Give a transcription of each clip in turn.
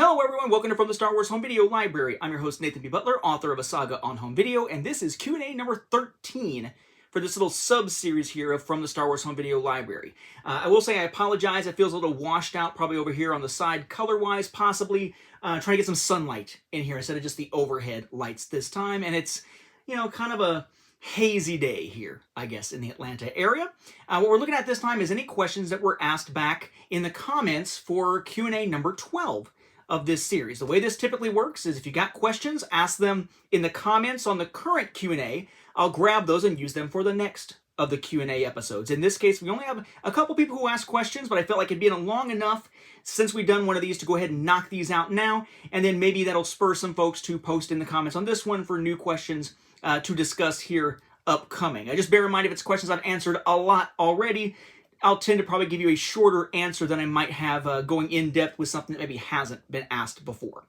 Hello everyone, welcome to From the Star Wars Home Video Library. I'm your host Nathan B. Butler, author of A Saga on Home Video, and this is Q&A number 13 for this little sub-series here of From the Star Wars Home Video Library. I will say I apologize, it feels a little washed out probably over here on the side color-wise, possibly. Trying to get some sunlight in here instead of just the overhead lights this time, and it's, you know, kind of a hazy day here, I guess, in the Atlanta area. What we're looking at this time is any questions that were asked back in the comments for Q&A number 12. Of this series. The way this typically works is if you got questions, ask them in the comments on the current Q&A. I'll grab those and use them for the next of the Q&A episodes. In this case, we only have a couple people who asked questions, but I felt like it'd been long enough since we've done one of these to go ahead and knock these out now, and then maybe that'll spur some folks to post in the comments on this one for new questions to discuss here upcoming. Just bear in mind if it's questions I've answered a lot already, I'll tend to probably give you a shorter answer than I might have going in-depth with something that maybe hasn't been asked before.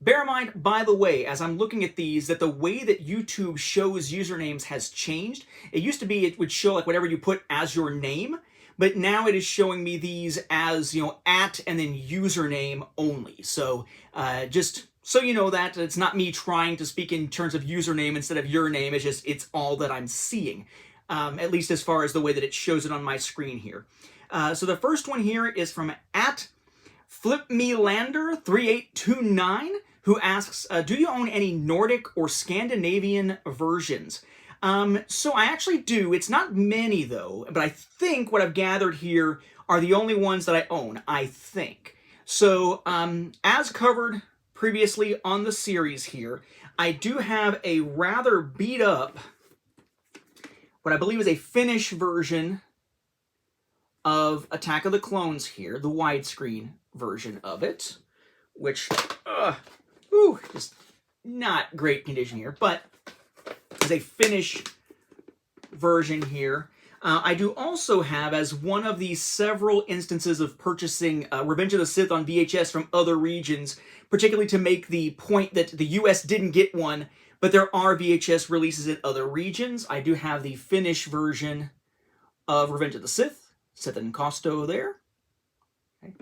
Bear in mind, by the way, as I'm looking at these, that the way that YouTube shows usernames has changed. It used to be it would show like whatever you put as your name, but now it is showing me these as, you know, at and then username only. So just so you know that it's not me trying to speak in terms of username instead of your name, it's all that I'm seeing. At least as far as the way that it shows it on my screen here. So the first one here is from @FlipMeLander3829, who asks, do you own any Nordic or Scandinavian versions? So I actually do. It's not many, though, but I think what I've gathered here are the only ones that I own, I think. So as covered previously on the series here, I do have a rather beat up what I believe is a Finnish version of Attack of the Clones here, the widescreen version of it, which, just not great condition here, but is a Finnish version here. I do also have, as one of the several instances of purchasing Revenge of the Sith on VHS from other regions, particularly to make the point that the US didn't get one, but there are VHS releases in other regions. I do have the Finnish version of Revenge of the Sith, Sith and Costo there. Okay.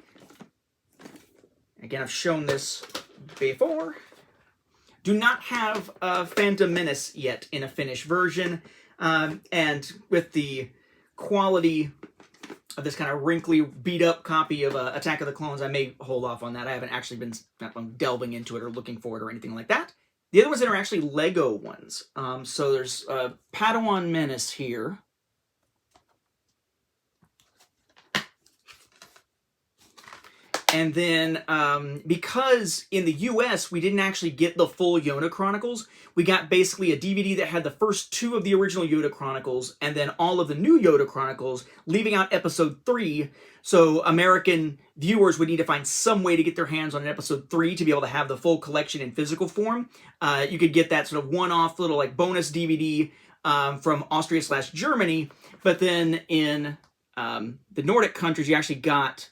Again, I've shown this before. Do not have Phantom Menace yet in a Finnish version. And with the quality of this kind of wrinkly, beat-up copy of Attack of the Clones, I may hold off on that. I haven't actually been delving into it or looking for it or anything like that. The other ones that are actually Lego ones. So there's Padawan Menace here. And then, because in the US, we didn't actually get the full Yoda Chronicles, we got basically a DVD that had the first two of the original Yoda Chronicles, and then all of the new Yoda Chronicles, leaving out Episode 3, so American viewers would need to find some way to get their hands on an Episode 3 to be able to have the full collection in physical form. You could get that sort of one-off little like bonus DVD from Austria/Germany, but then in the Nordic countries, you actually got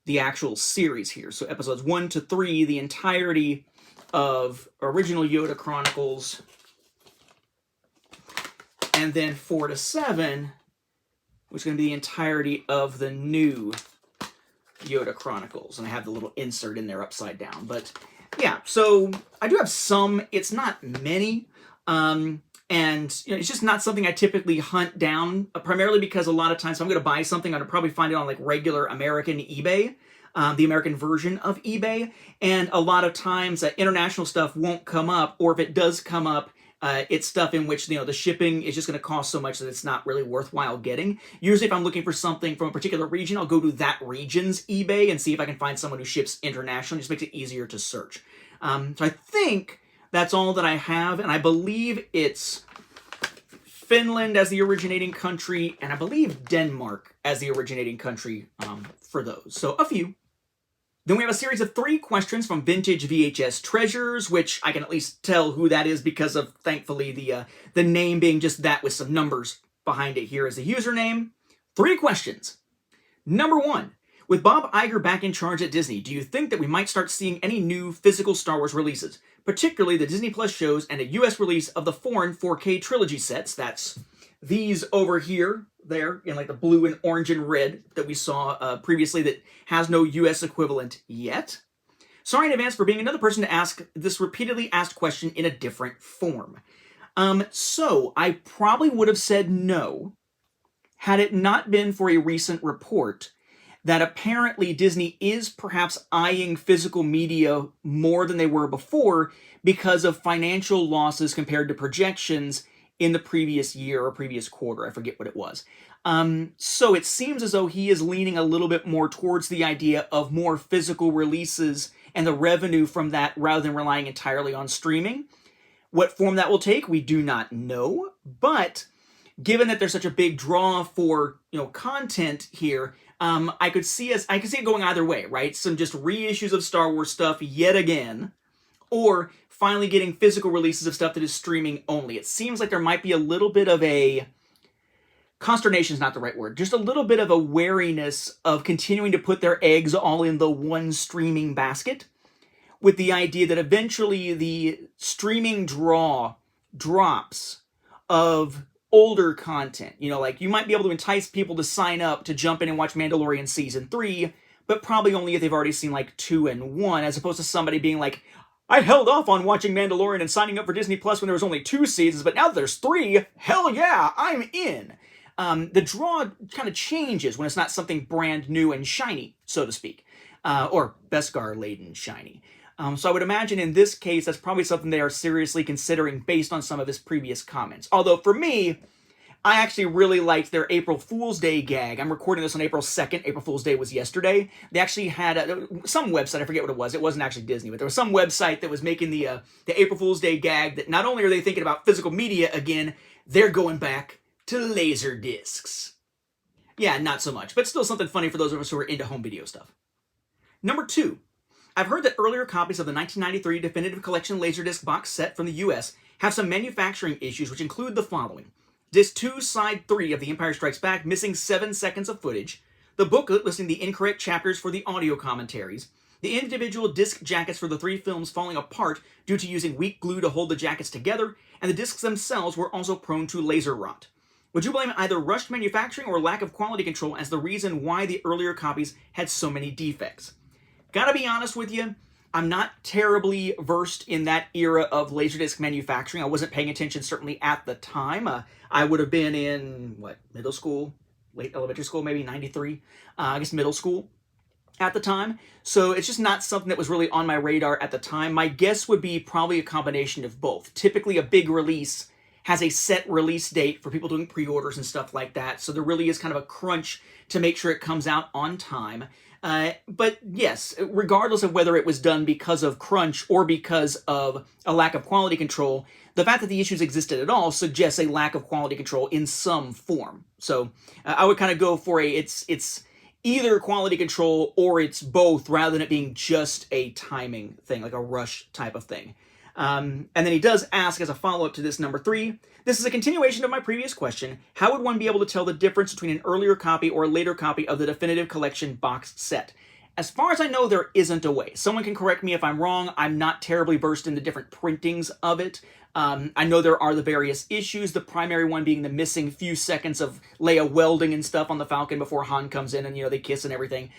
the actual series here. So episodes 1 to 3, the entirety of original Yoda Chronicles, and then 4 to 7, which is going to be the entirety of the new Yoda Chronicles. And I have the little insert in there upside down. But yeah, so I do have some. It's not many. And you know, it's just not something I typically hunt down, primarily because a lot of times if I'm going to buy something, I'm going to probably find it on like regular American eBay, the American version of eBay. And a lot of times international stuff won't come up, or if it does come up, it's stuff in which, you know, the shipping is just going to cost so much that it's not really worthwhile getting. Usually if I'm looking for something from a particular region, I'll go to that region's eBay and see if I can find someone who ships internationally. It just makes it easier to search. So I think that's all that I have, and I believe it's Finland as the originating country, and I believe Denmark as the originating country for those. So a few. Then we have a series of 3 questions from Vintage VHS Treasures, which I can at least tell who that is because of, thankfully, the name being just that with some numbers behind it here as the username. 3 questions. Number 1. With Bob Iger back in charge at Disney, do you think that we might start seeing any new physical Star Wars releases, particularly the Disney Plus shows and a US release of the foreign 4K trilogy sets? That's these over here, there, in like the blue and orange and red that we saw previously that has no US equivalent yet. Sorry in advance for being another person to ask this repeatedly asked question in a different form. So I probably would have said no had it not been for a recent report that apparently Disney is perhaps eyeing physical media more than they were before because of financial losses compared to projections in the previous year or previous quarter. I forget what it was. So it seems as though he is leaning a little bit more towards the idea of more physical releases and the revenue from that rather than relying entirely on streaming. What form that will take, we do not know, but given that there's such a big draw for content here, I could see it going either way, right? Some just reissues of Star Wars stuff yet again, or finally getting physical releases of stuff that is streaming only. It seems like there might be a little bit of a consternation is not the right word, just a little bit of a wariness of continuing to put their eggs all in the one streaming basket, with the idea that eventually the streaming draw drops of older content. Like you might be able to entice people to sign up to jump in and watch Mandalorian Season 3, but probably only if they've already seen like 2 and 1, as opposed to somebody being like, I held off on watching Mandalorian and signing up for Disney Plus when there was only 2 seasons, but now that there's 3, hell yeah, I'm in. The draw kind of changes when it's not something brand new and shiny, so to speak, or Beskar-laden shiny. So I would imagine in this case, that's probably something they are seriously considering based on some of his previous comments. Although for me, I actually really liked their April Fool's Day gag. I'm recording this on April 2nd. April Fool's Day was yesterday. They actually had some website, I forget what it was. It wasn't actually Disney, but there was some website that was making the April Fool's Day gag that not only are they thinking about physical media again, they're going back to laser discs. Yeah, not so much, but still something funny for those of us who are into home video stuff. Number 2. I've heard that earlier copies of the 1993 Definitive Collection Laserdisc box set from the US have some manufacturing issues which include the following. Disc 2, Side 3 of The Empire Strikes Back missing 7 seconds of footage, the booklet listing the incorrect chapters for the audio commentaries, the individual disc jackets for the 3 films falling apart due to using weak glue to hold the jackets together, and the discs themselves were also prone to laser rot. Would you blame either rushed manufacturing or lack of quality control as the reason why the earlier copies had so many defects? Gotta be honest with you, I'm not terribly versed in that era of Laserdisc manufacturing. I wasn't paying attention certainly at the time. I would have been in, middle school? Late elementary school, maybe, 93? I guess middle school at the time. So it's just not something that was really on my radar at the time. My guess would be probably a combination of both. Typically a big release has a set release date for people doing pre-orders and stuff like that. So there really is kind of a crunch to make sure it comes out on time. But yes, regardless of whether it was done because of crunch or because of a lack of quality control, the fact that the issues existed at all suggests a lack of quality control in some form. So I would kind of go for it's either quality control or it's both, rather than it being just a timing thing, like a rush type of thing. And then he does ask as a follow-up to this, number 3, this is a continuation of my previous question. How would one be able to tell the difference between an earlier copy or a later copy of the Definitive Collection box set? As far as I know, there isn't a way. Someone can correct me if I'm wrong. I'm not terribly versed in the different printings of it. I know there are the various issues, the primary one being the missing few seconds of Leia welding and stuff on the Falcon before Han comes in and, they kiss and everything.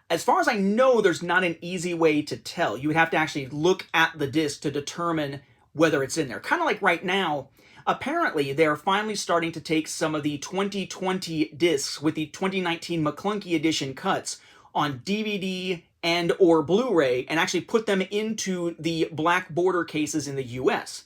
As far as I know, there's not an easy way to tell. You would have to actually look at the disc to determine whether it's in there. Kind of like right now, apparently they're finally starting to take some of the 2020 discs with the 2019 McClunky edition cuts on DVD and or Blu-ray and actually put them into the black border cases in the US.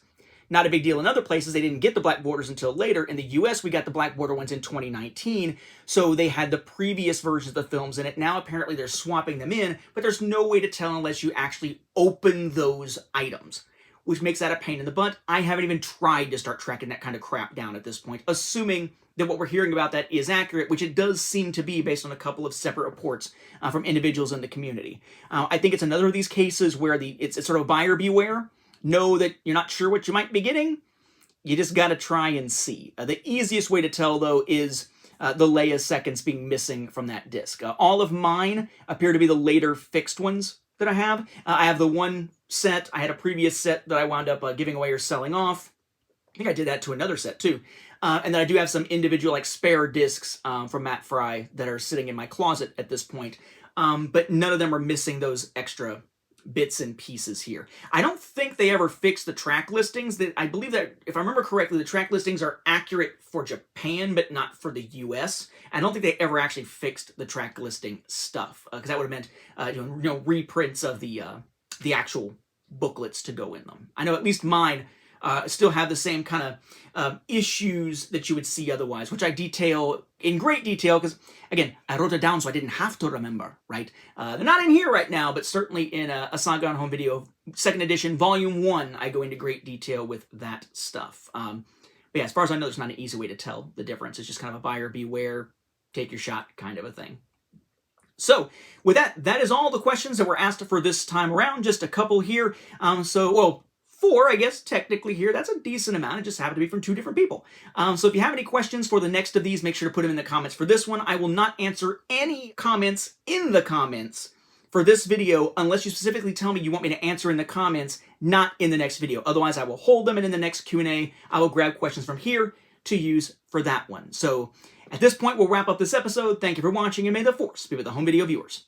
Not a big deal in other places. They didn't get the black borders until later. In the US, we got the black border ones in 2019, so they had the previous versions of the films in it. Now, apparently, they're swapping them in, but there's no way to tell unless you actually open those items, which makes that a pain in the butt. I haven't even tried to start tracking that kind of crap down at this point, assuming that what we're hearing about that is accurate, which it does seem to be based on a couple of separate reports from individuals in the community. I think it's another of these cases where it's sort of buyer beware. Know that you're not sure what you might be getting. You just got to try and see. The easiest way to tell, though, is the Leia seconds being missing from that disc. All of mine appear to be the later fixed ones that I have. I have the one set. I had a previous set that I wound up giving away or selling off. I think I did that to another set, too. And then I do have some individual like spare discs from Matt Fry that are sitting in my closet at this point. But none of them are missing those extra bits and pieces here. I don't think they ever fixed the track listings. I believe that, if I remember correctly, the track listings are accurate for Japan, but not for the US. I don't think they ever actually fixed the track listing stuff, because that would have meant reprints of the actual booklets to go in them. I know at least mine still have the same kind of issues that you would see otherwise, which I detail in great detail because, again, I wrote it down so I didn't have to remember, right? They're not in here right now, but certainly in a Saga on Home Video 2nd edition, Volume 1, I go into great detail with that stuff. But yeah, as far as I know, there's not an easy way to tell the difference. It's just kind of a buyer beware, take your shot kind of a thing. So with that is all the questions that were asked for this time around. Just a couple here. Well, 4, I guess, technically here. That's a decent amount. It just happened to be from 2 different people. So if you have any questions for the next of these, make sure to put them in the comments for this one. I will not answer any comments in the comments for this video unless you specifically tell me you want me to answer in the comments, not in the next video. Otherwise, I will hold them, and in the next Q&A, I will grab questions from here to use for that one. So at this point, we'll wrap up this episode. Thank you for watching, and may the Force be with the home video viewers.